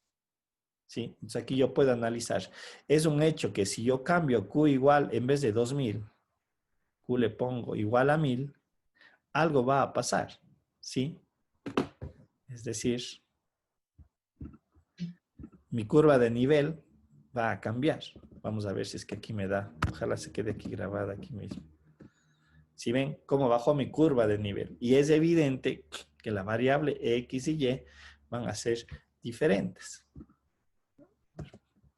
¿Sí? Entonces aquí yo puedo analizar. Es un hecho que si yo cambio Q igual, en vez de 2000, Q le pongo igual a 1000, algo va a pasar. ¿Sí? Es decir, mi curva de nivel va a cambiar. Vamos a ver si es que aquí me da. Ojalá se quede aquí grabada aquí mismo. Si ven cómo bajó mi curva de nivel. Y es evidente que la variable X y Y van a ser diferentes.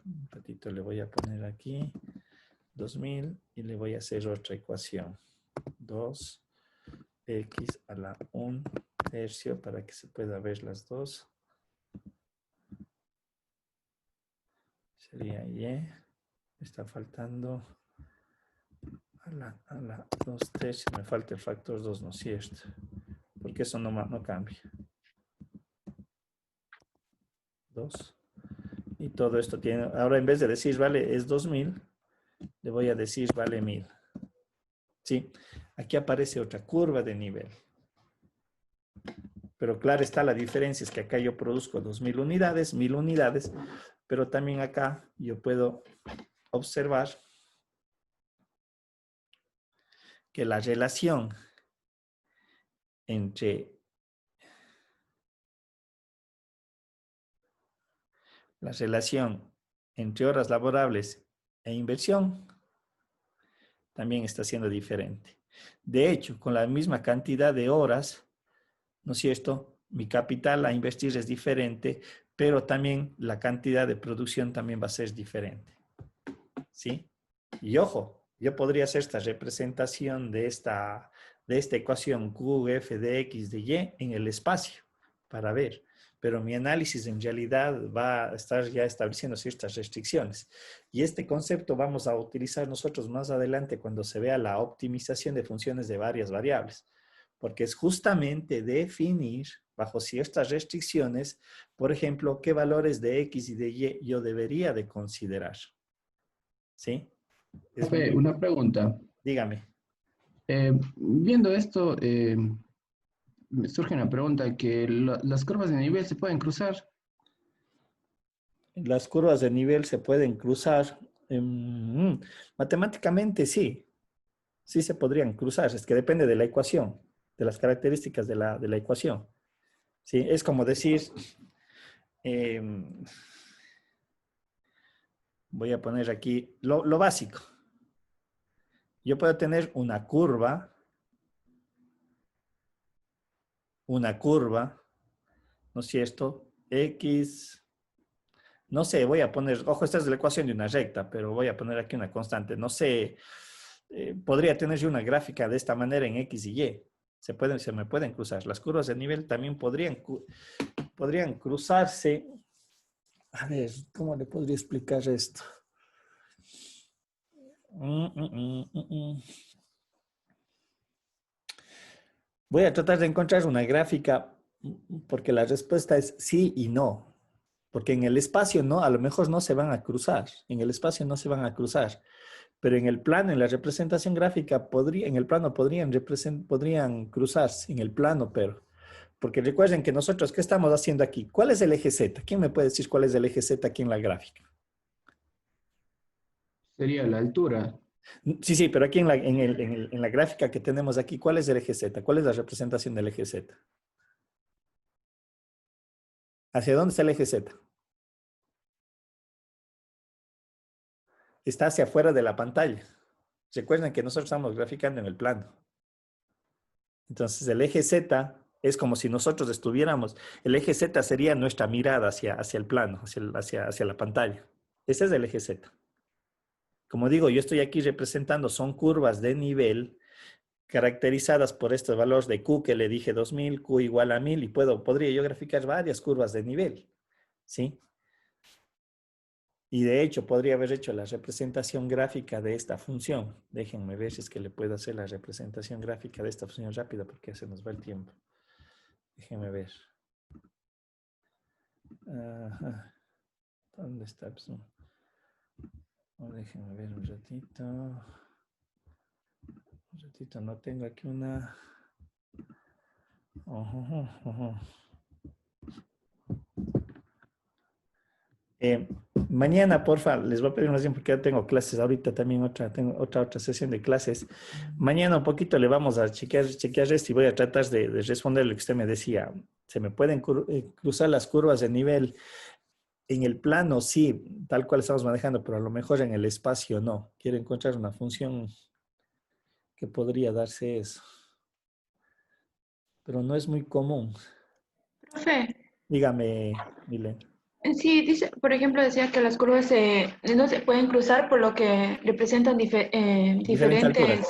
Un ratito le voy a poner aquí 2000 y le voy a hacer otra ecuación. 2x a la 1/3 para que se pueda ver las dos. Sería Y. Está faltando a la 2/3. Me falta el factor 2, ¿no es cierto? Porque eso no cambia. 2. Y todo esto tiene, ahora en vez de decir vale es 2000, le voy a decir vale 1000. ¿Sí? Aquí aparece otra curva de nivel. Pero claro está, la diferencia es que acá yo produzco 2000 unidades, 1000 unidades, pero también acá yo puedo observar que la relación entre entre horas laborables e inversión también está siendo diferente. De hecho, con la misma cantidad de horas, ¿no es cierto? Mi capital a invertir es diferente, pero también la cantidad de producción también va a ser diferente. ¿Sí? Y ojo, yo podría hacer esta representación de esta ecuación QF de X de Y en el espacio para ver, pero mi análisis en realidad va a estar ya estableciendo ciertas restricciones. Y este concepto vamos a utilizar nosotros más adelante cuando se vea la optimización de funciones de varias variables, porque es justamente definir bajo ciertas restricciones, por ejemplo, qué valores de X y de Y yo debería de considerar. ¿Sí? Profe, una pregunta. Dígame. Viendo esto, me surge una pregunta, que las curvas de nivel se pueden cruzar. Las curvas de nivel se pueden cruzar. Matemáticamente sí. Sí se podrían cruzar. Es que depende de la ecuación, de las características de la ecuación. ¿Sí? Es como decir, voy a poner aquí lo básico. Yo puedo tener una curva, ¿no es cierto? X, no sé, voy a poner, ojo, esta es la ecuación de una recta, pero voy a poner aquí una constante. No sé, podría tener yo una gráfica de esta manera en X y Y. Se me pueden cruzar. Las curvas de nivel también podrían cruzarse. A ver, ¿cómo le podría explicar esto? Voy a tratar de encontrar una gráfica porque la respuesta es sí y no. Porque en el espacio no, a lo mejor no se van a cruzar. En el espacio no se van a cruzar. Pero en el plano, en la representación gráfica, en el plano podrían cruzarse, en el plano, pero. Porque recuerden que nosotros, ¿qué estamos haciendo aquí? ¿Cuál es el eje Z? ¿Quién me puede decir cuál es el eje Z aquí en la gráfica? Sería la altura. Sí, sí, pero aquí en la gráfica que tenemos aquí, ¿cuál es el eje Z? ¿Cuál es la representación del eje Z? ¿Hacia dónde está el eje Z? Está hacia afuera de la pantalla. Recuerden que nosotros estamos graficando en el plano. Entonces, el eje Z es como si nosotros estuviéramos, el eje Z sería nuestra mirada hacia el plano, hacia la pantalla. Ese es el eje Z. Como digo, yo estoy aquí representando, son curvas de nivel caracterizadas por estos valores de Q que le dije 2000, Q igual a 1000 y podría yo graficar varias curvas de nivel, ¿sí? Y de hecho, podría haber hecho la representación gráfica de esta función. Déjenme ver si es que le puedo hacer la representación gráfica de esta función rápida porque se nos va el tiempo. Déjenme ver. Ajá. ¿Dónde está? Déjenme ver un ratito. Un ratito, no tengo aquí una. Mañana, porfa, les voy a pedir una sesión porque ya tengo clases ahorita también, tengo otra sesión de clases. Mañana un poquito le vamos a chequear esto y voy a tratar de responder lo que usted me decía. Se me pueden cruzar las curvas de nivel en el plano, sí, tal cual estamos manejando, pero a lo mejor en el espacio no. Quiero encontrar una función que podría darse eso. Pero no es muy común. Profe, Dígame, Milen. sí, dice, por ejemplo, decía que las curvas no se pueden cruzar por lo que representan Diferentes alturas. diferentes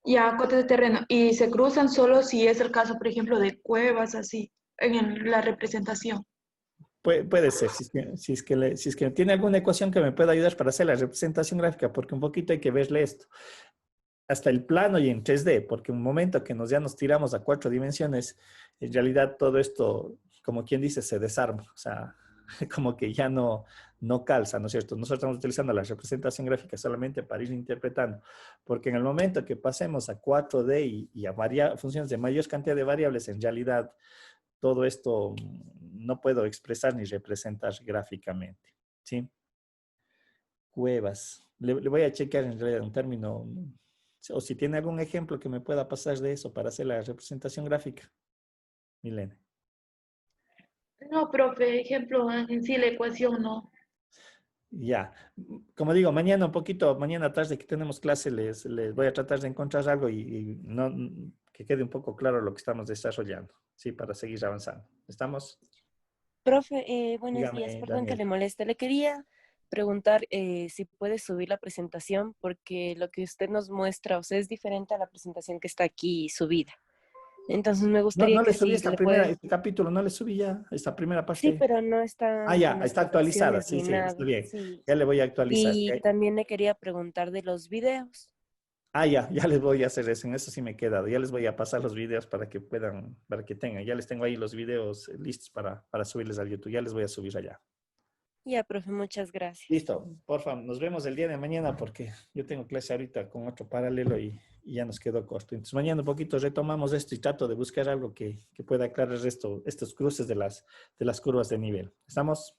ya cotas de terreno y se cruzan solo si es el caso, por ejemplo, de cuevas así en la representación. Puede ser, si es que tiene alguna ecuación que me pueda ayudar para hacer la representación gráfica, porque un poquito hay que verle esto. Hasta el plano y en 3D, porque un momento que ya nos tiramos a 4 dimensiones, en realidad todo esto, como quien dice, se desarma. O sea, como que ya no calza, ¿no es cierto? Nosotros estamos utilizando la representación gráfica solamente para ir interpretando, porque en el momento que pasemos a 4D y a funciones de mayor cantidad de variables, en realidad todo esto no puedo expresar ni representar gráficamente, ¿sí? Cuevas. Le voy a chequear en realidad un término, o si tiene algún ejemplo que me pueda pasar de eso para hacer la representación gráfica. Milene. No, profe, ejemplo, en sí la ecuación no. Ya. Como digo, mañana un poquito, mañana tarde que tenemos clase, les voy a tratar de encontrar algo y no, que quede un poco claro lo que estamos desarrollando, ¿sí? Para seguir avanzando. ¿Estamos? Profe, buenos días, Dígame, perdón que Daniel. le moleste. Le quería preguntar si puede subir la presentación porque lo que usted nos muestra, o sea, es diferente a la presentación que está aquí subida. Entonces me No, gustaría no que le subí si esta le primera, puede... este capítulo, no le subí ya, esta primera Sí, parte. pero no Ah, están ya, en las está actualizada, votaciones sí, ni sí, está nada. bien. Sí. Ya le voy a actualizar. Y también le quería preguntar de los videos. Ah, ya les voy a hacer eso, en eso sí me he quedado. Ya les voy a pasar los videos para que puedan, para que tengan. Ya les tengo ahí los videos listos para subirles al YouTube. Ya les voy a subir allá. Ya, profe, muchas gracias. Listo, porfa, nos vemos el día de mañana porque yo tengo clase ahorita con otro paralelo y ya nos quedó corto. Entonces mañana un poquito retomamos esto y trato de buscar algo que pueda aclarar estos cruces de las curvas de nivel. ¿Estamos?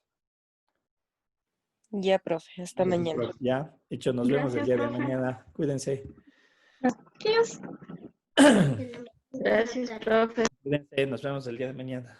Ya, profe, hasta mañana. Ya, hecho, nos vemos el Gracias, día de profe. mañana. Cuídense. Gracias. Gracias, profe. Cuídense, nos vemos el día de mañana.